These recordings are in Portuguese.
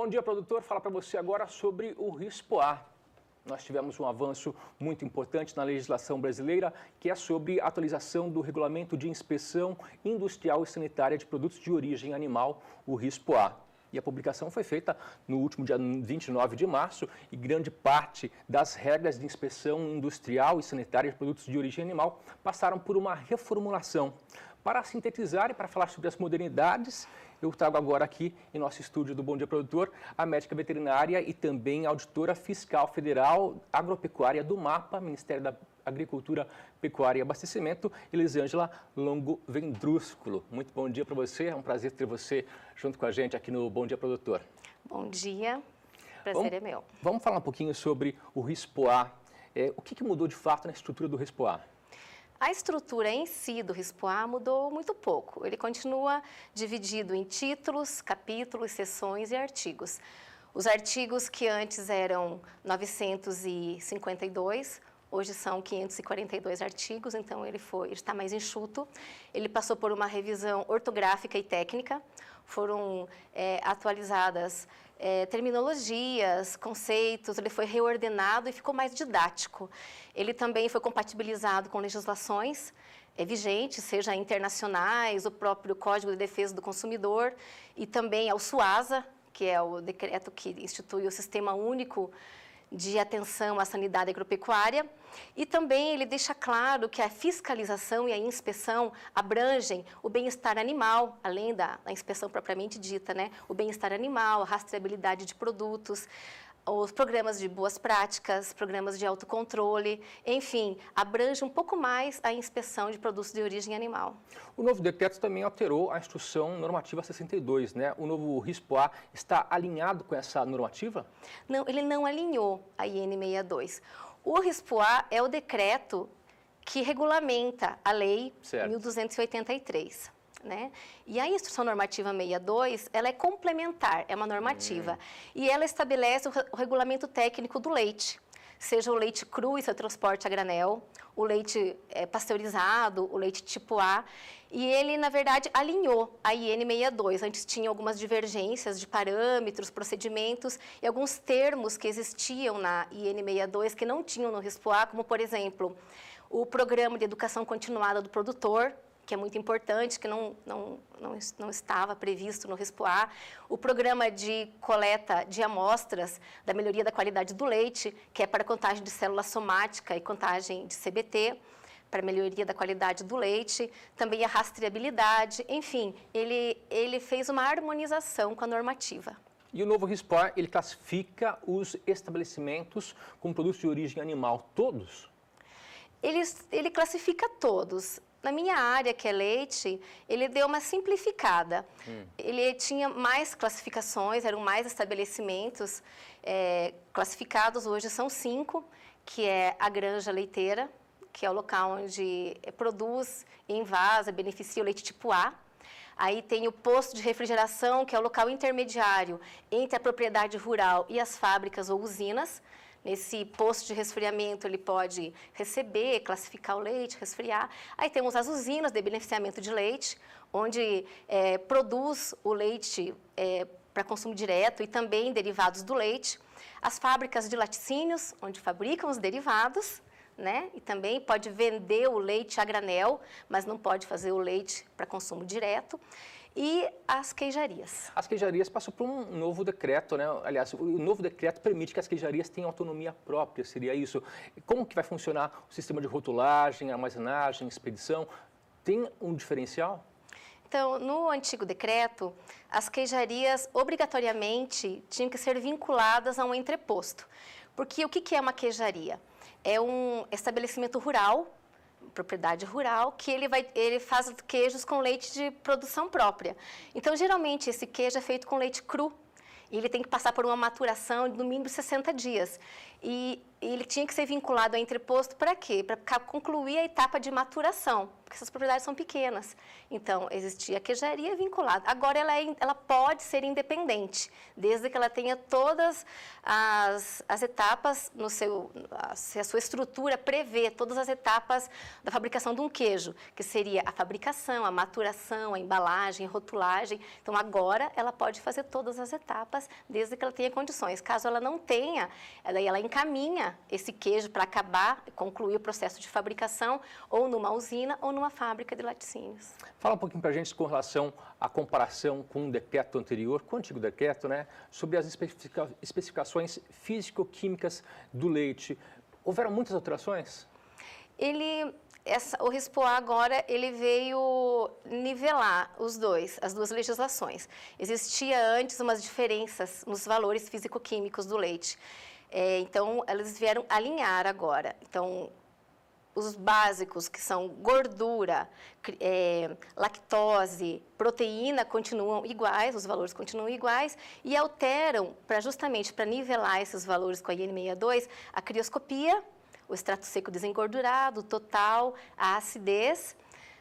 Bom dia, produtor. Fala para você agora sobre o RISPOA. Nós tivemos um avanço muito importante na legislação brasileira, que é sobre a atualização do Regulamento de Inspeção Industrial e Sanitária de Produtos de Origem Animal, o RISPOA. E a publicação foi feita no último dia 29 de março e grande parte das regras de inspeção industrial e sanitária de produtos de origem animal passaram por uma reformulação. Para sintetizar e para falar sobre as modernidades, eu trago agora aqui em nosso estúdio do Bom Dia Produtor a médica veterinária e também auditora fiscal federal agropecuária do MAPA, Ministério da Agricultura, Pecuária e Abastecimento, Elisângela Longo Vendrúsculo. Muito bom dia para você, é um prazer ter você junto com a gente aqui no Bom Dia Produtor. Bom dia, prazer é meu. Vamos falar um pouquinho sobre o RISPOA. O que mudou de fato na estrutura do RISPOA? A estrutura em si do RISPOA mudou muito pouco. Ele continua dividido em títulos, capítulos, seções e artigos. Os artigos que antes eram 952, hoje são 542 artigos, então ele está mais enxuto. Ele passou por uma revisão ortográfica e técnica, foram atualizadas terminologias, conceitos, ele foi reordenado e ficou mais didático. Ele também foi compatibilizado com legislações vigentes, seja internacionais, o próprio Código de Defesa do Consumidor e também ao SUASA, que é o decreto que institui o Sistema Único de Atenção à Sanidade Agropecuária, e também ele deixa claro que a fiscalização e a inspeção abrangem o bem-estar animal, além da inspeção propriamente dita, né? O bem-estar animal, a rastreabilidade de produtos, os programas de boas práticas, programas de autocontrole, enfim, abrange um pouco mais a inspeção de produtos de origem animal. O novo decreto também alterou a Instrução Normativa 62, né? O novo RISPOA está alinhado com essa normativa? Não, ele não alinhou a IN 62. O RISPOA é o decreto que regulamenta a Lei 1283. Né? E a Instrução Normativa 62, ela é complementar, é uma normativa, e ela estabelece o regulamento técnico do leite, seja o leite cru e seu transporte a granel, o leite pasteurizado, o leite tipo A, e ele, na verdade, alinhou a IN 62. Antes tinha algumas divergências de parâmetros, procedimentos e alguns termos que existiam na IN 62 que não tinham no RISPOA, como, por exemplo, o Programa de Educação Continuada do Produtor, que é muito importante, que não estava previsto no RISPOA, o programa de coleta de amostras da melhoria da qualidade do leite, que é para contagem de célula somática e contagem de CBT, para melhoria da qualidade do leite, também a rastreabilidade, enfim, ele fez uma harmonização com a normativa. E o novo RISPOA, ele classifica os estabelecimentos com produtos de origem animal, todos? Ele classifica todos. Na minha área, que é leite, ele deu uma simplificada. Ele tinha mais classificações, eram mais estabelecimentos classificados, hoje são 5, que é a granja leiteira, que é o local onde produz, envasa, beneficia o leite tipo A. Aí tem o posto de refrigeração, que é o local intermediário entre a propriedade rural e as fábricas ou usinas. Nesse posto de resfriamento, ele pode receber, classificar o leite, resfriar. Aí temos as usinas de beneficiamento de leite, onde produz o leite para consumo direto e também derivados do leite. As fábricas de laticínios, onde fabricam os derivados, né? E também pode vender o leite a granel, mas não pode fazer o leite para consumo direto. E as queijarias. As queijarias passam por um novo decreto, né? Aliás, o novo decreto permite que as queijarias tenham autonomia própria, seria isso? Como que vai funcionar o sistema de rotulagem, armazenagem, expedição? Tem um diferencial? Então, no antigo decreto, as queijarias obrigatoriamente tinham que ser vinculadas a um entreposto. Porque o que é uma queijaria? É um estabelecimento rural, propriedade rural, que ele faz queijos com leite de produção própria. Então, geralmente, esse queijo é feito com leite cru. E ele tem que passar por uma maturação de no mínimo 60 dias. E ele tinha que ser vinculado ao entreposto para quê? Para concluir a etapa de maturação, porque essas propriedades são pequenas. Então, existia a queijaria vinculada. Agora, ela pode ser independente, desde que ela tenha todas as etapas, se a sua estrutura prevê todas as etapas da fabricação de um queijo, que seria a fabricação, a maturação, a embalagem, a rotulagem. Então, agora, ela pode fazer todas as etapas, desde que ela tenha condições. Caso ela não tenha, daí ela encaminha esse queijo para concluir o processo de fabricação, ou numa usina ou numa fábrica de laticínios. Fala um pouquinho para a gente com relação à comparação com o decreto anterior, com o antigo decreto, né, sobre as especificações físico-químicas do leite. Houveram muitas alterações? O RISPOA agora ele veio nivelar as duas legislações. Existia antes umas diferenças nos valores físico-químicos do leite. Então, eles vieram alinhar agora. Então, os básicos, que são gordura, lactose, proteína, continuam iguais, os valores continuam iguais, e alteram, justamente para nivelar esses valores com a IN62, a crioscopia, o extrato seco desengordurado, o total, a acidez.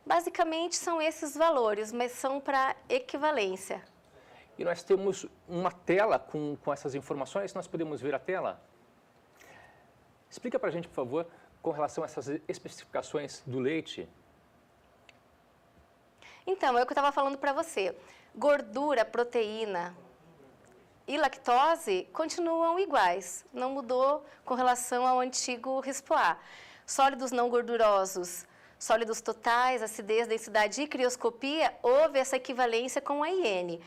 Basicamente, são esses valores, mas são para equivalência. E nós temos uma tela com essas informações, nós podemos ver a tela? Explica para a gente, por favor, com relação a essas especificações do leite. Então, é o que eu estava falando para você. Gordura, proteína e lactose continuam iguais, não mudou com relação ao antigo RISPOA. Sólidos não gordurosos, sólidos totais, acidez, densidade e crioscopia, houve essa equivalência com a IN.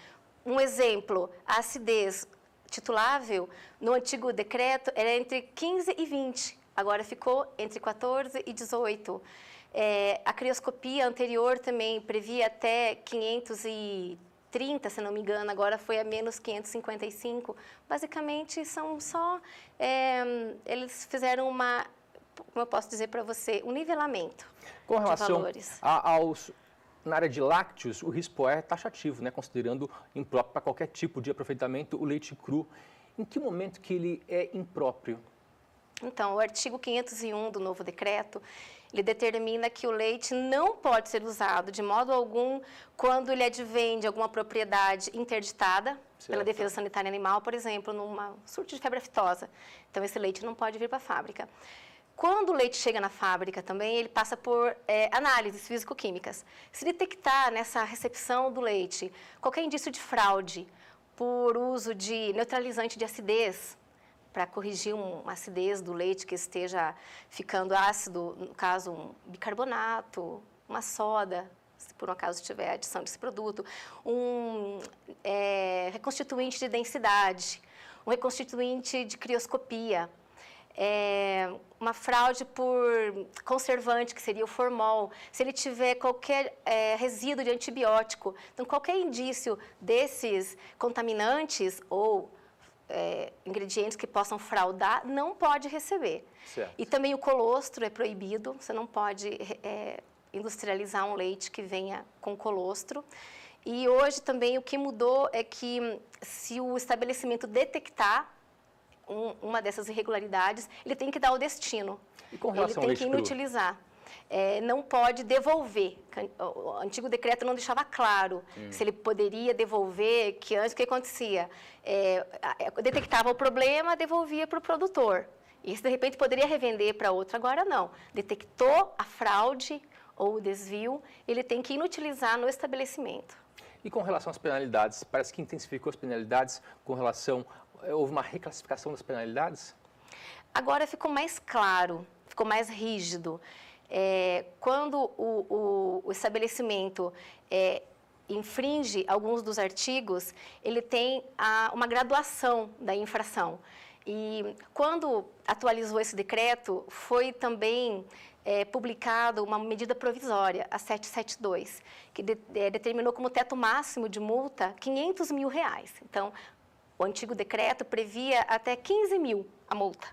Um exemplo, a acidez titulável, no antigo decreto, era entre 15 e 20, agora ficou entre 14 e 18. A crioscopia anterior também previa até 530, se não me engano, agora foi a menos 555. Basicamente, são só... eles fizeram como eu posso dizer para você, um nivelamento com relação de valores. Na área de lácteos, o RISPOA é taxativo, né, considerando impróprio para qualquer tipo de aproveitamento o leite cru. Em que momento que ele é impróprio? Então, o artigo 501 do novo decreto, ele determina que o leite não pode ser usado de modo algum quando ele advém de alguma propriedade interditada pela Defesa Sanitária Animal, por exemplo, numa surto de febre aftosa. Então, esse leite não pode vir para a fábrica. Quando o leite chega na fábrica também, ele passa por análises físico-químicas. Se detectar nessa recepção do leite qualquer indício de fraude por uso de neutralizante de acidez, para corrigir uma acidez do leite que esteja ficando ácido, no caso um bicarbonato, uma soda, se por um acaso tiver adição desse produto, um reconstituinte de densidade, um reconstituinte de crioscopia, uma fraude por conservante, que seria o formol, se ele tiver qualquer resíduo de antibiótico. Então, qualquer indício desses contaminantes ou ingredientes que possam fraudar, não pode receber. Certo. E também o colostro é proibido, você não pode industrializar um leite que venha com colostro. E hoje também o que mudou é que se o estabelecimento detectar uma dessas irregularidades, ele tem que dar o destino. E com relação ele tem que inutilizar. Não pode devolver. O antigo decreto não deixava claro se ele poderia devolver, que antes o que acontecia? Detectava o problema, devolvia para o produtor. E isso, de repente, poderia revender para outro, agora não. Detectou a fraude ou o desvio, ele tem que inutilizar no estabelecimento. E com relação às penalidades, parece que intensificou as penalidades com relação... Houve uma reclassificação das penalidades? Agora ficou mais claro, ficou mais rígido. Quando o estabelecimento infringe alguns dos artigos, ele tem uma graduação da infração. E quando atualizou esse decreto, foi também publicada uma medida provisória, a 772, que determinou como teto máximo de multa R$500 mil. Então, o antigo decreto previa até 15 mil a multa.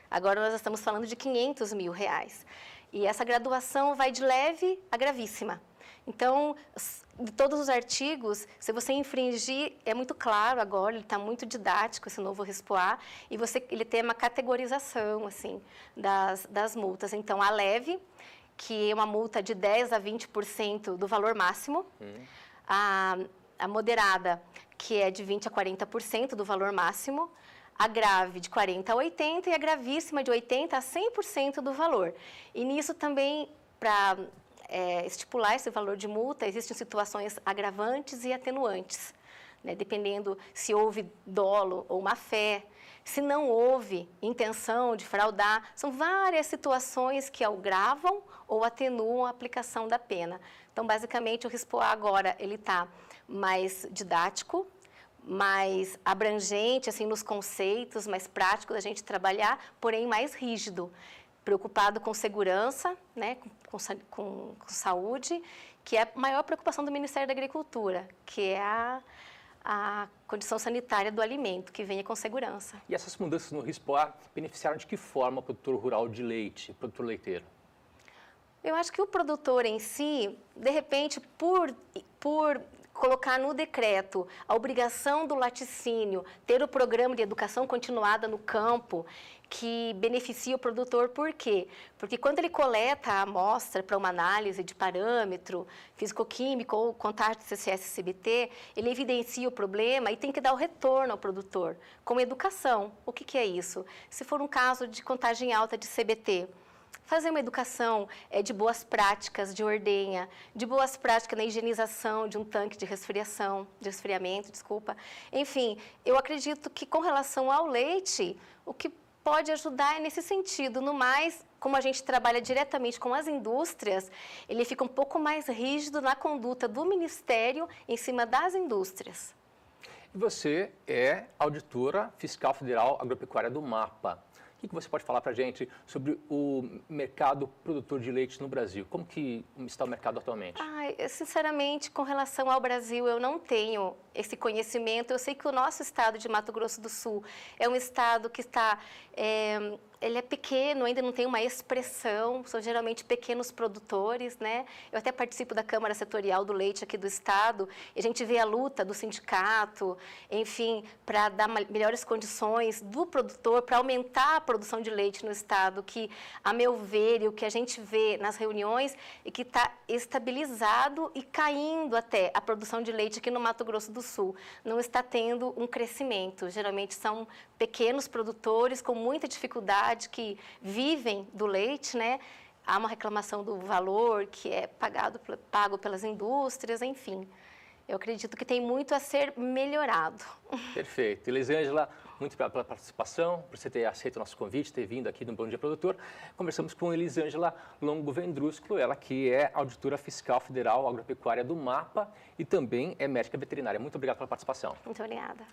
Agora nós estamos falando de R$500 mil. E essa graduação vai de leve a gravíssima. Então, de todos os artigos, se você infringir, é muito claro agora, ele está muito didático, esse novo RISPOA, e ele tem uma categorização, assim, das multas. Então, a leve, que é uma multa de 10% a 20% do valor máximo, a moderada, que é de 20% a 40% do valor máximo, a grave de 40% a 80% e a gravíssima de 80% a 100% do valor. E nisso também, para estipular esse valor de multa, existem situações agravantes e atenuantes, né? Dependendo se houve dolo ou má-fé, se não houve intenção de fraudar. São várias situações que agravam ou atenuam a aplicação da pena. Então, basicamente, o RISPOA agora ele está mais didático, mais abrangente, assim, nos conceitos, mais prático da gente trabalhar, porém mais rígido, preocupado com segurança, né, com saúde, que é a maior preocupação do Ministério da Agricultura, que é a condição sanitária do alimento, que venha com segurança. E essas mudanças no RISPOA beneficiaram de que forma o produtor rural de leite, o produtor leiteiro? Eu acho que o produtor em si, de repente, por colocar no decreto a obrigação do laticínio, ter o programa de educação continuada no campo, que beneficia o produtor, por quê? Porque quando ele coleta a amostra para uma análise de parâmetro físico-químico ou contato CCS-CBT, ele evidencia o problema e tem que dar o retorno ao produtor, com educação. O que é isso? Se for um caso de contagem alta de CBT, fazer uma educação de boas práticas de ordenha, de boas práticas na higienização de um tanque de resfriamento. Enfim, eu acredito que com relação ao leite, o que pode ajudar é nesse sentido. No mais, como a gente trabalha diretamente com as indústrias, ele fica um pouco mais rígido na conduta do Ministério em cima das indústrias. E você é auditora fiscal federal agropecuária do MAPA. O que você pode falar para a gente sobre o mercado produtor de leite no Brasil? Como que está o mercado atualmente? Sinceramente, com relação ao Brasil, eu não tenho esse conhecimento. Eu sei que o nosso estado de Mato Grosso do Sul é um estado que está... ele é pequeno, ainda não tem uma expressão, são geralmente pequenos produtores, né? Eu até participo da Câmara Setorial do Leite aqui do estado, e a gente vê a luta do sindicato, enfim, para dar melhores condições do produtor, para aumentar a produção de leite no estado, que, a meu ver, e o que a gente vê nas reuniões, é que está estabilizado e caindo até a produção de leite aqui no Mato Grosso do Sul. Não está tendo um crescimento, geralmente são pequenos produtores com muita dificuldade, que vivem do leite, né? Há uma reclamação do valor que é pago pelas indústrias, enfim. Eu acredito que tem muito a ser melhorado. Perfeito. Elisângela, muito obrigado pela participação, por você ter aceito o nosso convite, ter vindo aqui no Bom Dia Produtor. Conversamos com Elisângela Longo Vendrúsculo, ela que é auditora fiscal federal agropecuária do MAPA e também é médica veterinária. Muito obrigado pela participação. Muito obrigada.